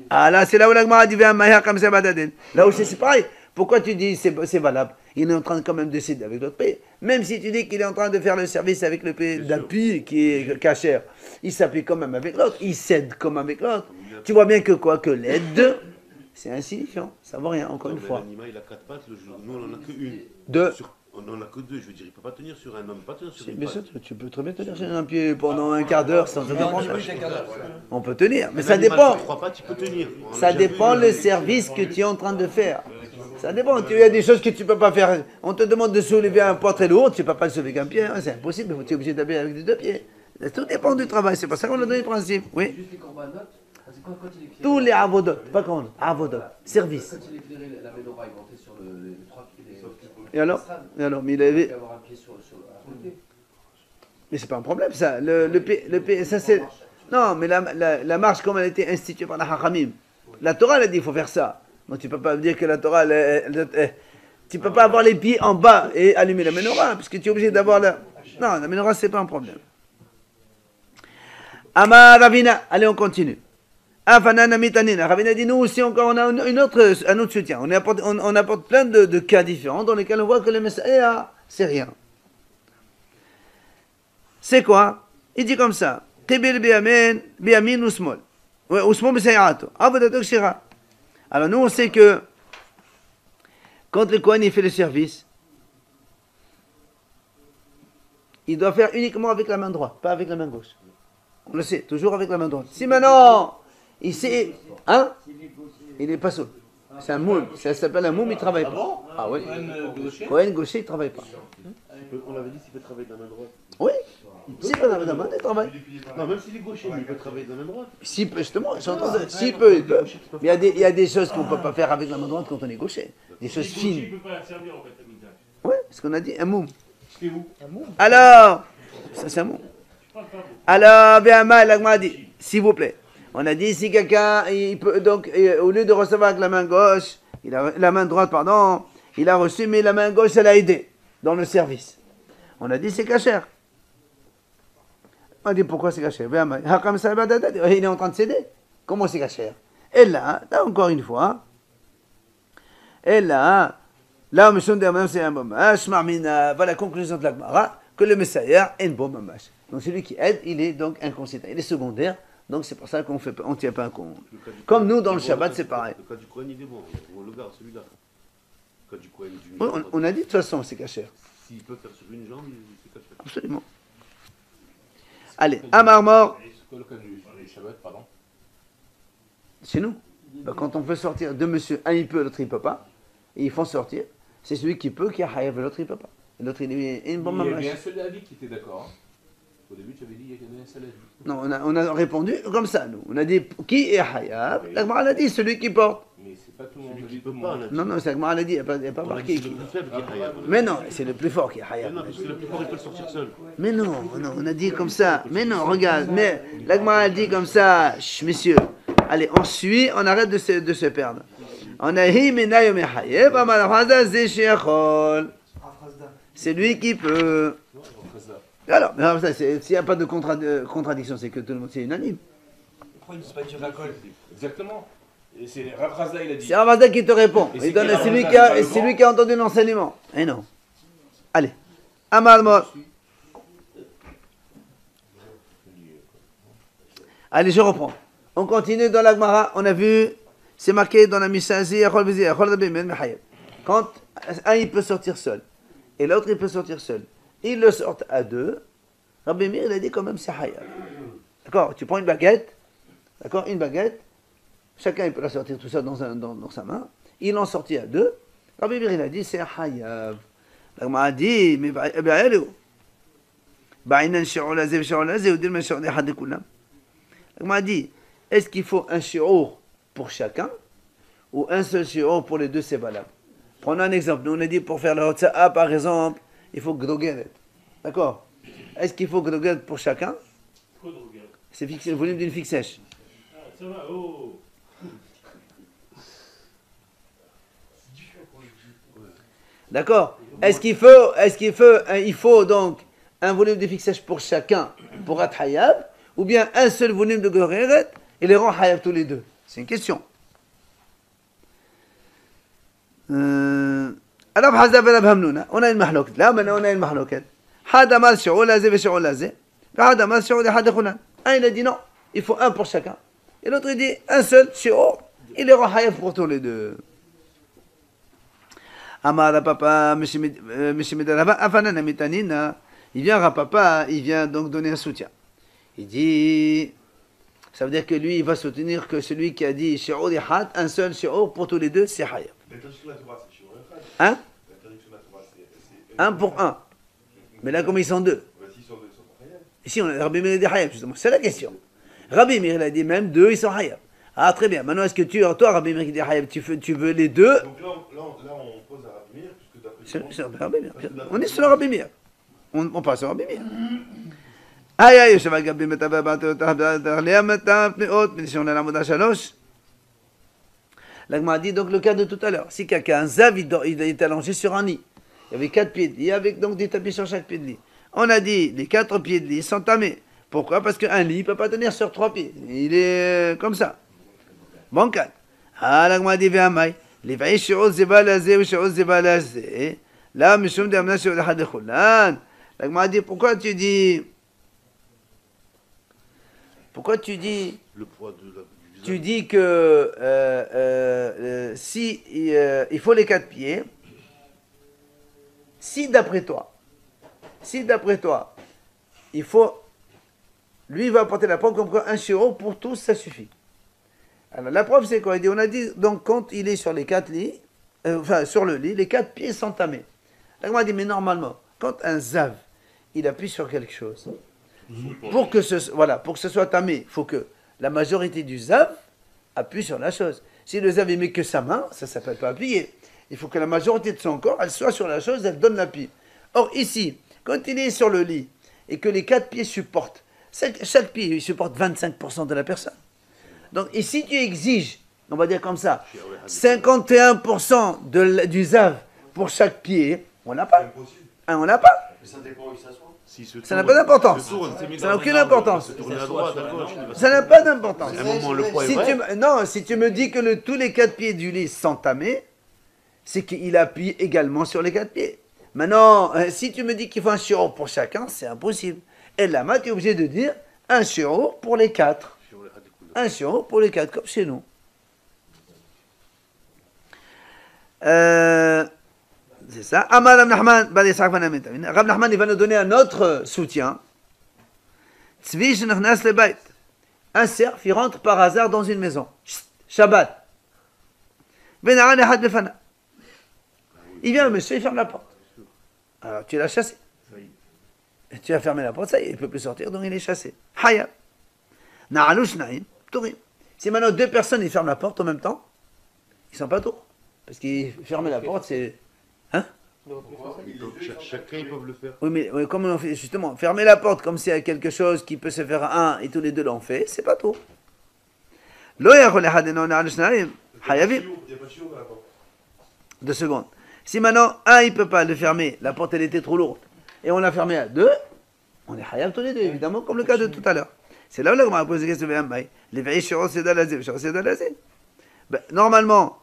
Ah là, c'est là où l'Agmara dit là où c'est pareil. Pourquoi tu dis c'est valable? Il est en train quand même de céder avec l'autre pied. Même si tu dis qu'il est en train de faire le service avec le pied d'appui qui est cachère, il s'appuie quand même avec l'autre, il cède comme avec l'autre. Tu vois bien que quoi? Que l'aide, c'est insignifiant, ça vaut rien, encore une fois. L'animal, il a 4 pattes, nous on n'en a qu'une. 2. On n'en a que 2, je veux dire, il ne peut pas tenir sur un homme, pas tenir sur une Bien patte. sûr, tu peux très bien tenir sur un pied pendant un quart d'heure sans te déranger. Un quart d'heure. On peut tenir, mais Un ça animal dépend. sur 3 pattes, il peut tenir. Ça dépend le service que tu es en train de faire. Ça dépend. Il y a des choses que tu ne peux pas faire. On te demande de soulever un poids très lourd, tu ne peux pas le soulever qu'un pied. Hein, c'est impossible, tu es obligé d'habiller avec les 2 pieds. Tout dépend du travail, c'est pour ça qu'on a donné le principe. Oui. Juste les corbanotes, parce que quand il éclaire, Tous les avodot, pas quand avodot, service. quand il éclairait la menorah, il montait sur les 3 pieds. Et alors, mais il Il avait. peut avoir un pied sur à côté. Mais c'est pas un problème ça. Le pied, ça c'est. Non, mais la marche comme elle a été instituée par la Hachamim. La Torah elle a dit il faut faire ça. Donc tu peux pas dire que la Torah tu peux pas avoir les pieds en bas et allumer la menorah parce que tu es obligé d'avoir la. Non, la menorah c'est pas un problème. Amar Ravina, allez on continue. Afanana mitanina. Ravina dit nous aussi encore on a un autre soutien. On apporte plein de cas différents dans lesquels on voit que le Messiah c'est rien. C'est quoi? Il dit comme ça. Qibil biyamin usmol. Usmol b'sayato. Avodatok shira. Alors nous on sait que quand le Kohen il fait le service, il doit faire uniquement avec la main droite, pas avec la main gauche. On le sait, toujours avec la main droite. Si maintenant, il sait, hein? Il n'est pas sourd. C'est un moum. Ça s'appelle un moum, il ne travaille pas. Ah oui. Kohen gaucher, il ne travaille pas. On l'avait dit s'il peut travailler de la main droite. Oui. S'il peut travailler de la main, il travaille. Non, même s'il est gaucher, mais il peut travailler de la main droite. S'il peut, justement, s'il peut, il peut. Mais il y a des choses qu'on ne peut pas faire avec la main droite quand on est gaucher. Des choses fines. Il ne peut pas servir en fait, la mida. Oui, ce qu'on a dit, un moum. C'est où? Alors, ça c'est un moum. Alors, bien mal, l'agma dit, s'il vous plaît. On a dit si quelqu'un, il peut donc, au lieu de recevoir avec la main gauche, la main droite, pardon, il a reçu, mais la main gauche, elle a aidé dans le service. On a dit c'est cachère. On a dit pourquoi c'est cachère? Il est en train de céder. Comment c'est cachère? Et là, encore une fois, et là, voilà la conclusion de la Gemara, que le Messiah est un bon mamash. Donc celui qui aide, il est donc inconsistant. Il est secondaire, donc c'est pour ça qu'on ne tient pas compte. Comme nous, dans le Shabbat, c'est pareil. Le cas du Kohen, il est bon. On le garde, celui-là. Le cas du Kohen, On a dit de toute façon, c'est cachère. S'il peut faire sur une jambe, c'est caché. Absolument. Allez, Amar mort. C'est quoi le cas du Shabbat, pardon? Chez nous. Quand on veut sortir de monsieur, un il peut, l'autre il peut pas, et ils font sortir, c'est celui qui peut qui a hayav, l'autre il peut pas. L'autre il est une bonne Il y maman. avait un seul avis qui était d'accord. Hein. Au début, tu avais dit qu'il y avait un seul avis. Non, on a répondu comme ça, nous. On a dit qui est hayav, la Gemara a dit celui qui porte. Mais c'est pas tout le monde. Celui qui Tout peut le pas, monde. là. Non, c'est la Gemara a dit, il n'y a pas On a marqué. dit c'est le plus faible qui est Hayab. Mais non, c'est le plus fort qui est hayav. Non, parce que le plus fort, il peut le sortir seul. Mais non, on a dit comme ça. Mais non, regarde, mais la Gemara a dit comme ça, chut, messieurs. Allez, on suit, on arrête de se perdre. On a hi menayom hayev, amalachada zeshechol. C'est lui qui peut. Alors, s'il n'y a pas de contradiction, c'est que tout le monde c'est unanime. Pourquoi il ne dit pas du racole? Exactement. Et c'est Rav Razda, il a dit. C'est Ravada qui te répond. Et Il c'est donne- qui C'est lui, Ravada, c'est lui qui a entendu l'enseignement. Et non. Allez. Amal Mor. Allez, je reprends. On continue dans la Gemara. On a vu, c'est marqué dans la Mishnah, quand un il peut sortir seul et l'autre il peut sortir seul, ils le sortent à deux. Rabbi Meir il a dit quand même c'est hayab. D'accord, tu prends une baguette, d'accord, une baguette, chacun il peut la sortir tout ça dans sa main. Ils l'ont sorti à deux. Rabbi Meir il a dit c'est hayab. La Gemara a dit mais a dit, est-ce qu'il faut un shi'ur pour chacun ou un seul shi'ur pour les deux, c'est valable. Prenons un exemple. Nous, on a dit pour faire la hotza'a, par exemple, il faut gdogeret. D'accord? Est-ce qu'il faut gdogeret pour chacun? C'est fixé, le volume d'une fixe sèche. Ah, ça va, oh. D'accord? Il faut donc un volume de fixe sèche pour chacun pour être hayab, ou bien un seul volume de gdogeret et les rend hayab tous les deux? C'est une question. Alors, on a une mahloket. Là, maintenant, on a une mahloket. Hada mal shi'ur lazé ve shi'ur lazé. Hada mal shi'ur de hada khunan. Un, il a dit non, il faut un pour chacun. Et l'autre, il dit un seul shi'ur, il les rend hayab pour tous les deux. Amara papa, il vient Rapapa, il vient donc donner un soutien. Il dit, ça veut dire que lui, il va soutenir que celui qui a dit shi'ur yahad, un seul shi'ur pour tous les deux, c'est hayab. Hein? Un pour un. Mais là, comme ils sont deux. Ici, on a Rabbi Meir dit hayab, justement. C'est la question. Rabbi Meir, il a dit même deux, ils sont hayab. Ah, très bien. Maintenant, est-ce que toi, Rabbi Meir qui dit hayab, tu veux les deux? Donc là, on pose à Rabbi Meir, puisque d'après c'est Rabbi Meir. On est sur le Rabbi Meir. On passe au Rabbi Meir. Aïe, aïe, je vais Rabbi Meir, la Gemara dit donc le cas de tout à l'heure. Si quelqu'un a un zav, il est allongé sur un lit. Il y avait 4 pieds de lit avec donc des tapis sur chaque pied de lit. On a dit les 4 pieds de lit sont tamés. Pourquoi? Parce qu'un lit ne peut pas tenir sur 3 pieds. Il est comme ça. Bon cas. Ah, la Gemara dit Ve'amai. Les vaïs shi'ur zebalazé ou shi'ur zebalazé. Là, mishum de amna shi'ur de hadekhulan. La Gemara dit pourquoi tu dis le poids de la... Tu dis que si il faut les 4 pieds, si d'après toi, il faut, lui il va apporter la preuve comme quoi un shi'ur pour tous ça suffit. Alors la preuve c'est quoi? On a dit donc quand il est sur les 4 lits, sur le lit, les 4 pieds sont tamés. Là on a dit mais normalement quand un zav il appuie sur quelque chose, pour que ce soit tamé, il faut que la majorité du zav appuie sur la chose. Si le zav ne met que sa main, ça ne s'appelle pas appuyer. Il faut que la majorité de son corps, elle soit sur la chose, elle donne l'appui. Or ici, quand il est sur le lit et que les 4 pieds supportent, chaque pied il supporte 25% de la personne. Donc ici tu exiges, on va dire comme ça, 51% du zav pour chaque pied, on n'a pas. On n'a pas. Ça dépend où il s'assoit. Ça n'a pas d'importance. Ça n'a aucune importance. Ça n'a pas d'importance. Si tu me dis que tous les 4 pieds du lit sont tamés, c'est qu'il appuie également sur les 4 pieds. Maintenant, si tu me dis qu'il faut un shi'ur pour chacun, c'est impossible. Et là-bas, tu es obligé de dire un shi'ur pour les 4. Un shi'ur pour les 4, comme chez nous. C'est ça. Amar Rab Nachman, Rab Nachman, il va nous donner un autre soutien. Tzvi shenichnas lebayt. Un cerf, il rentre par hasard dans une maison. Shabbat. Venaran echad befana. Il vient, le monsieur, il ferme la porte. Alors, tu l'as chassé. Et tu as fermé la porte, ça y est, il ne peut plus sortir, donc il est chassé. Hayab. Na'alu shna'im, turim. Si maintenant 2 personnes, ils ferment la porte en même temps, ils ne sont pas tours. Parce qu'ils ferment la porte, c'est... Hein? Chacun, ils peuvent le faire. Oui, mais comment on fait? Justement, fermer la porte comme s'il y a quelque chose qui peut se faire à un et tous les deux l'ont fait, c'est pas tout. Lo yachol echad eno na'al shna'im, hayavim. 2 secondes. Si maintenant, un, il ne peut pas le fermer, la porte, elle était trop lourde, et on l'a fermé à 2, on est hayab tous les deux, évidemment, comme le cas de tout à l'heure. C'est là où on m'a posé la question, les veilles shi'ur sedalazé, shi'ur sedalazé. Normalement,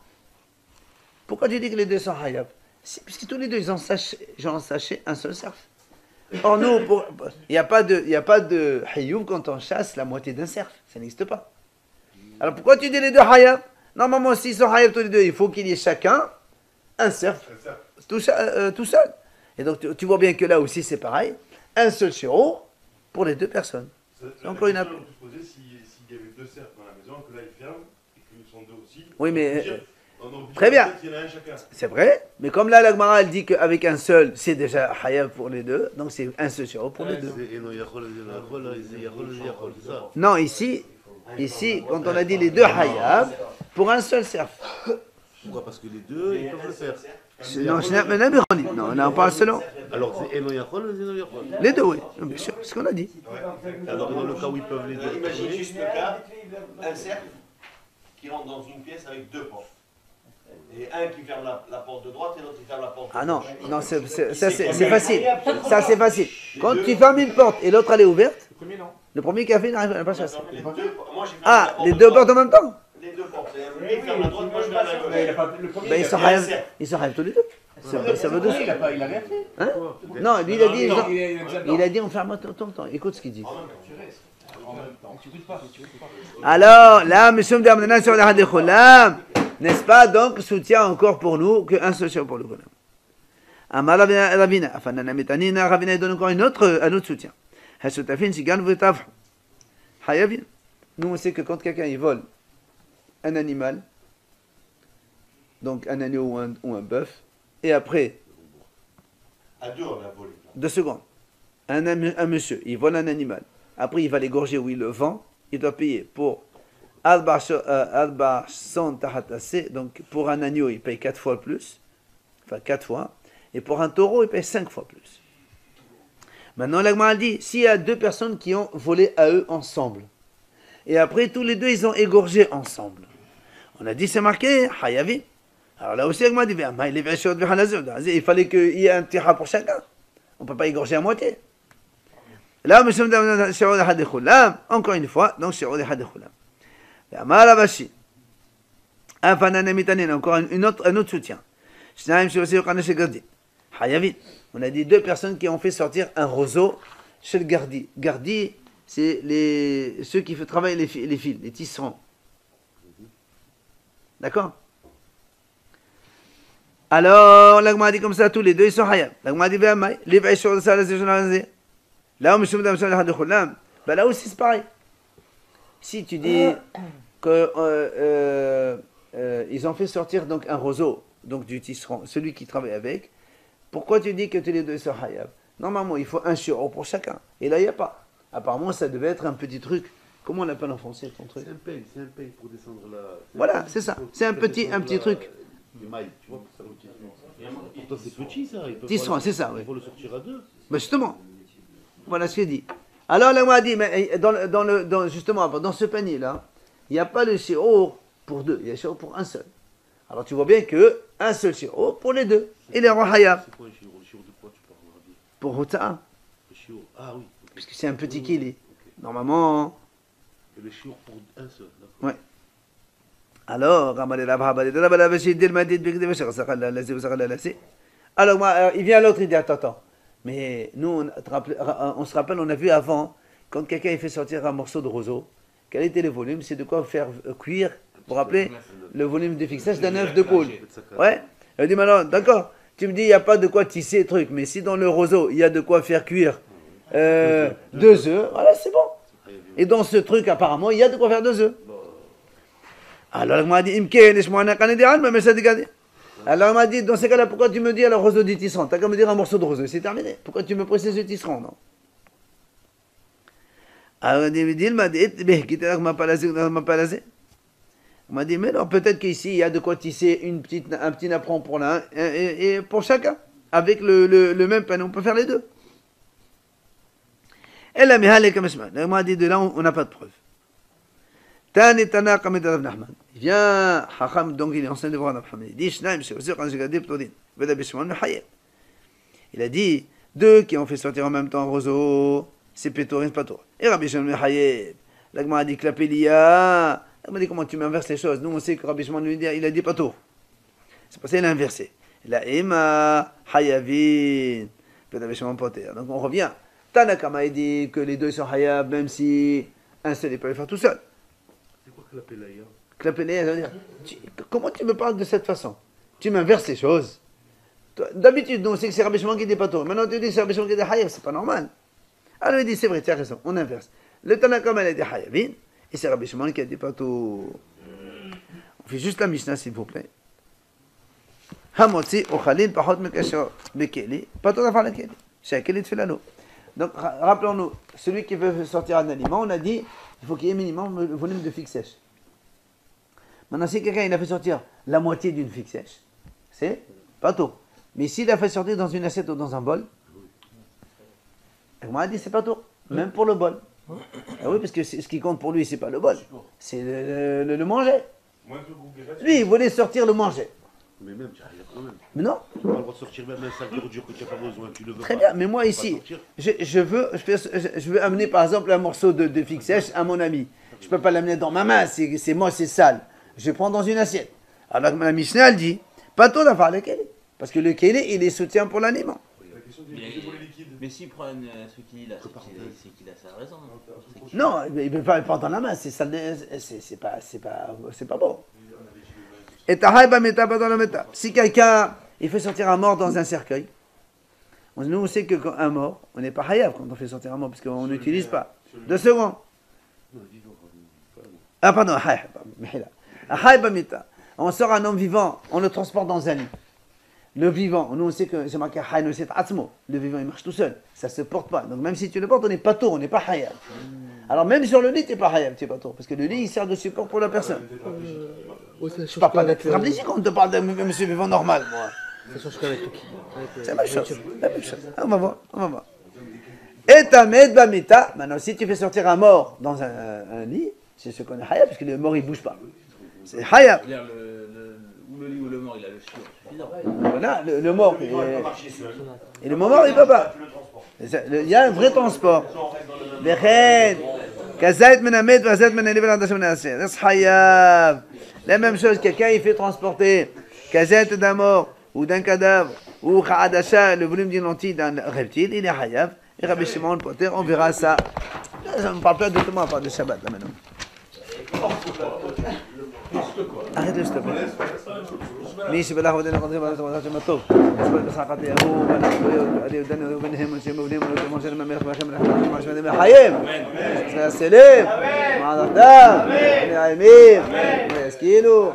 pourquoi tu dis que les deux sont hayab? Puisque tous les deux, ils ont saché un seul cerf. Or, nous, il n'y a pas de hayoub quand on chasse la moitié d'un cerf. Ça n'existe pas. Alors, pourquoi tu dis les deux hayab? Normalement, s'ils sont hayab tous les deux, il faut qu'il y ait chacun un cerf tout seul. Et donc, tu vois bien que là aussi, c'est pareil. Un seul shiro pour les deux personnes. Encore une question, on peut se poser s'il y avait deux cerfs dans la maison, que là ils ferment, et qu'ils sont deux aussi. Oui, mais... On très bien. Il y en a un chacun. C'est vrai, mais comme là, la Gemara, elle dit qu'avec un seul, c'est déjà hayab pour les deux, donc c'est un seul shiro pour les deux. Non, ici, quand on a dit les deux hayab, pour un seul cerf. Pourquoi? Parce que les deux, ils peuvent le faire. Non, on parle selon. Alors c'est Eno Yachol, Zeno Yachol. Les deux, oui, bien sûr, c'est ce qu'on a dit. Alors dans le cas où ils peuvent les deux. Imagine juste le cas, un cercle qui rentre dans une pièce avec deux portes. Et un qui ferme la porte de droite et l'autre qui ferme la porte de gauche. Ah non, c'est facile. Ça, c'est facile. Quand tu fermes une porte et l'autre, elle est ouverte, le premier qui a fait n'arrive pas à chasser. Ah, les deux portes en même temps? Les deux portes. Lui, il ferme la droite, moi, je ferme la gauche. Ben, ils sont hayab tous les deux. Ça veut dire. Il a rien fait. Hein? Non, lui, il a dit on ferme tout le temps. Écoute ce qu'il dit. Alors, là, monsieur Mdamdana sur la Hadikhulam, n'est-ce pas, donc, soutient encore pour nous qu'un seul chien pour le Ghulam. Amar Ravina, Afanana Metanina, Ravina donne encore un autre soutien. Hashutafin, Shigan, Vutaf, Hayavin. Nous, on sait que quand quelqu'un il vole un animal, donc un agneau ou un bœuf, et après, À deux, on a volé. 2 secondes, un monsieur, il vole un animal, après il va l'égorger ou il le vend, il doit payer pour Alba Son Tahatase, donc pour un agneau il paye 4 fois plus, enfin 4 fois, et pour un taureau il paye 5 fois plus. Maintenant l'Agma dit, s'il y a deux personnes qui ont volé à eux ensemble, et après tous les deux ils ont égorgé ensemble, on a dit c'est marqué Hayavi. Alors là aussi l'Agma dit, il fallait qu'il y ait un tira pour chacun, on ne peut pas égorger à moitié. Là, monsieur, encore une fois, donc c'est Hadikhulam. Encore un autre soutien. On a dit deux personnes qui ont fait sortir un roseau chez le gardi. Gardi, c'est ceux qui travaillent les fils, les tisserands. D'accord? Alors, l'Agma dit comme ça, tous les deux, ils sont hayab. L'Agma dit, là, là aussi c'est pareil. Si tu dis que ils ont fait sortir donc un roseau, donc du tisserand, celui qui travaille avec, pourquoi tu dis que tous les deux sont hayab? Normalement, il faut un shiro pour chacun. Et là, il n'y a pas. Apparemment, ça devait être un petit truc. Comment on appelle en français ton truc? C'est un peigne pour descendre la... Voilà, c'est ça. C'est un petit truc. Les mailles, tu vois, pour faire le tisserand. Pourtant, c'est petit ça. Tisserand, c'est ça, oui. Il faut le sortir à deux. Mais justement, voilà ce qu'il dit. Alors, là, on a dit, mais justement, dans ce panier-là, il n'y a pas le shiro pour deux, il y a le shiro pour un seul. Alors, tu vois bien que un seul shiro pour les deux. Et les rohayab. C'est quoi le shiro? Le shiro de quoi tu parles, Rabbi? Pour Huta'a. Le shiro, ah oui. Puisque c'est un petit kili. Normalement. Et le shiro pour un seul, d'accord. Ouais. Alors, il vient l'autre, il dit attends. Mais nous, on se rappelle, on a vu avant, quand quelqu'un il fait sortir un morceau de roseau, quel était le volume? C'est de quoi faire cuire, vous vous rappelez, le volume de fixage d'un œuf de poule. Ouais. Il dit maintenant, d'accord, tu me dis il n'y a pas de quoi tisser truc, mais si dans le roseau il y a de quoi faire cuire 2 œufs, voilà, c'est bon. Et dans ce truc, apparemment, il y a de quoi faire 2 œufs. Alors il m'a dit, alors il m'a dit, dans ces cas-là, pourquoi tu me dis alors roseau du tisserand? T'as qu'à me dire un morceau de roseau, c'est terminé. Pourquoi tu me précises le tisserand, non? Alors il m'a dit, on m'a dit, mais non, peut-être qu'ici, il y a de quoi tisser un petit napperon pour l'un et pour chacun. Avec le même pain, on peut faire les deux. Et là, il m'a dit, de là, on n'a pas de preuve. Il vient, donc il est enseigne devant Abraham. Il dit, il a dit, 2 qui ont fait sortir en même temps un roseau, c'est Pétorin, c'est pas toi. Et Rabbi Shimon ben Hayeb, l'Agma a dit Klapelia. Il m'a dit, comment tu m'inverses les choses? Nous, on sait que Rabbi Shimon lui dit, il a dit pas tout. C'est parce qu'il a inversé. La Ema Hayavin. Pédavishman poter. Donc on revient. Tanakama il dit que les deux sont hayab, même si un seul, il peut le faire tout seul. C'est quoi Klapelaya? Klapelaya, ça veut dire, comment tu me parles de cette façon? Tu m'inverses les choses. D'habitude, on sait que c'est Rabbi Shimon qui dit pas tout. Maintenant, tu dis que c'est Rabbi Shimon qui dit hayab, c'est pas normal. Alors il dit, c'est vrai, tu as raison, on inverse. Le Tanakama, il a dit hayabin, et c'est Rabbi Shimon qui a dit pas tout. On fait juste la Mishnah, s'il vous plaît. Hamotzi, Ochalin, Pachot, Mekasher, Bekeli, pas tout à faire la Keli. Shakeli, Tfilano. Donc, rappelons-nous, celui qui veut sortir un aliment, on a dit, il faut qu'il y ait minimum le volume de figue sèche. Maintenant, si quelqu'un il a fait sortir la moitié d'une figue sèche, c'est pas tout. Mais s'il a fait sortir dans une assiette ou dans un bol, on m'a dit c'est pas tout, même pour le bol. Ah oui, parce que ce qui compte pour lui, c'est pas le bol, c'est le manger. Lui, il voulait sortir le manger. Mais même, tu arrives quand même. Mais non. Tu n'as pas le droit de sortir même un sac de dur que tu n'as pas besoin. Tu le veux Très pas. bien, mais moi ici, je veux amener par exemple un morceau de figue sèche à mon ami. Je ne peux pas l'amener dans ma main, c'est moi, c'est sale. Je prends dans une assiette. Alors la Mishnah, elle dit, pas tout d'affaire le kélé. Parce que le kélé, il est soutien pour l'aliment. La question du liquide pour les liquides. Mais s'il prend ce qu'il a, c'est qu'il a sa raison. Non, il ne peut pas le prendre dans la main, c'est pas bon. Et si quelqu'un il fait sortir un mort dans un cercueil, nous on sait qu'un mort, on n'est pas hayab quand on fait sortir un mort, parce qu'on n'utilise pas. 2 secondes. Ah pardon, on sort un homme vivant, on le transporte dans un lit. Le vivant, nous on sait que c'est marqué le vivant il marche tout seul, ça se porte pas. Donc même si tu le portes, on n'est pas tour, on n'est pas hayab. Alors même sur le lit, tu n'es pas hayab, tu n'es pas tour, parce que le lit il sert de support pour la personne. Je parle pas d'être tétraplégique, on te parle d'un monsieur vivant normal, moi. C'est la même chose. On va voir. Et Tamed Bamita, maintenant si tu fais sortir un mort dans un lit, c'est ce qu'on est hayab, parce que le mort il bouge pas. C'est hayab. Ou le lit ou le mort, il a le chiot suffisant. Voilà, le mort. Et le mort, il peut pas. Il y a un vrai transport. La même chose, quelqu'un il fait transporter kazette d'un mort ou d'un cadavre ou khadasha, le volume d'une lentille d'un reptile, il est hayab. Et Rabbi Shimon Poter, on verra ça. Ça ne parle pas directement à part de Shabbat là maintenant. Arrête-le s'il te plaît. מי שבלח ודין החודשים ועל הסמכת שם הטוב יסבור בשחקת יהוא ועל יהודנו וביניהם אנשים ובנים ולא תמור שלם המלך ולכם ולכם ולכם ולחיים זה הסלם מעל אדם ולעימים וישכילו